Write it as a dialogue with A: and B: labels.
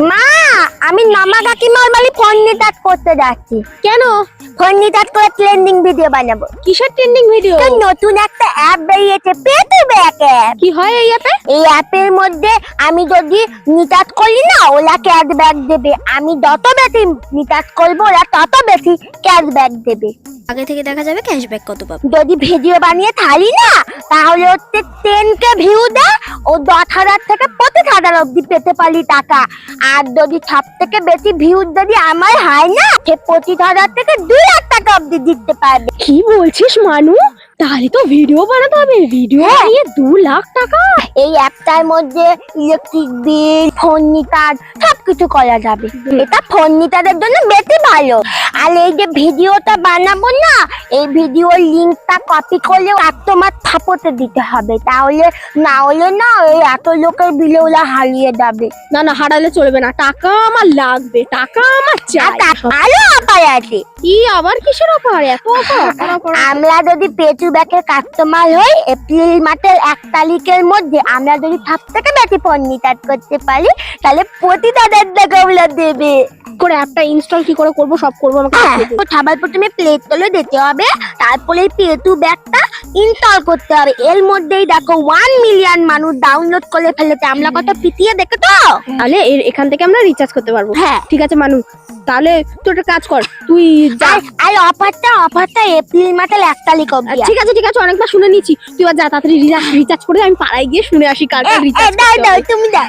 A: মা, আমি মামা কাকিমার বাড়ি ফোন রিচার্জ করতে যাচ্ছি।
B: কেন?
A: ফোন রিচার্জ করে ট্রেন্ডিং ভিডিও বানাবো।
B: কিসের ট্রেন্ডিং ভিডিও?
A: তো নতুন একটা অ্যাপ বেরিয়েছে, পেটুব্যাক অ্যাপ।
B: কি হয় এই অ্যাপে?
A: এই অ্যাপের মধ্যে আমি যদি রিচার্জ করি না, ওরা ক্যাশব্যাক দেবে। আমি যত বেশি রিচার্জ করবো ওরা তত বেশি ক্যাশব্যাক দেবে।
B: আগে থেকে দেখা যাবে ক্যাশব্যাক কত পাবো।
A: যদি ভিডিও বানিয়ে ছাড়ি না, তাহলে হচ্ছে 10K ভিউ দেয় ও 10,000 থেকে 25,000 অব্দি পেতে পারি টাকা। আর যদি সব থেকে বেশি ভিউ যদি আমার হয় না, সে 25,000 থেকে 2,00,000 টাকা অব্দি দিতে পারবে।
B: কি বলছিস মানু? তাহলে তো ভিডিও বানাতে হবে, ভিডিও বানিয়ে 2,00,000 টাকা।
A: এই অ্যাপটার মধ্যে ইলেকট্রিক বিল, ফোন রিচার্জ সবকিছু করা যাবে। এটা ফোন রিচার্জের জন্য বেশি ভালো। আর এই যে ভিডিওটা বানাবো না, এই ভিডিওর লিঙ্কটা কপি করলে তোমার থাপতে দিতে হবে, তাহলে না হলে না ওই এত লোকের বিলে ওরা হারিয়ে যাবে।
B: না না, হারালে চলবে না, টাকা আমার লাগবে, টাকা আমার চাই।
A: আরো অফার আছে।
B: কি আবার কিসের অফার? এত অফার?
A: আমরা যদি পেটুব্যাকের কাস্টমার হই, এপ্রিল মাসের 1 তারিখের মধ্যে আমরা যদি সব থেকে বেশি ফোন রিচার্জ করতে পারি, তাহলে 25,000 টাকা ওরা দেবে।
B: করে অ্যাপটা ইনস্টল কি করে করব? সব করব আমাকে।
A: সবার প্রথমে প্লে স্টোরে যেতে হবে, তারপরে পেটুব্যাকটা ইনস্টল করতে হবে। এর মধ্যেই দেখো 1 মিলিয়ন মানুষ ডাউনলোড করে ফেলেছে। আমরা কত পিটিয়ে দেখো তো।
B: তাহলে এখান থেকে আমরা রিচার্জ করতে পারবো।
A: হ্যাঁ,
B: ঠিক আছে মানু, তাহলে তুই একটা কাজ কর, তুই যা।
A: আর অফারটা এপ্রিল মাসের 1 তারিখ অবধি।
B: ঠিক আছে ঠিক আছে, অনেকবার শুনে নিচ্ছি, তুই আর যা, তাড়াতাড়ি রিচার্জ করে আমি পাড়ায় গিয়ে শুনে আসি কার কার রিচার্জ।
A: দাও তুমি দাও।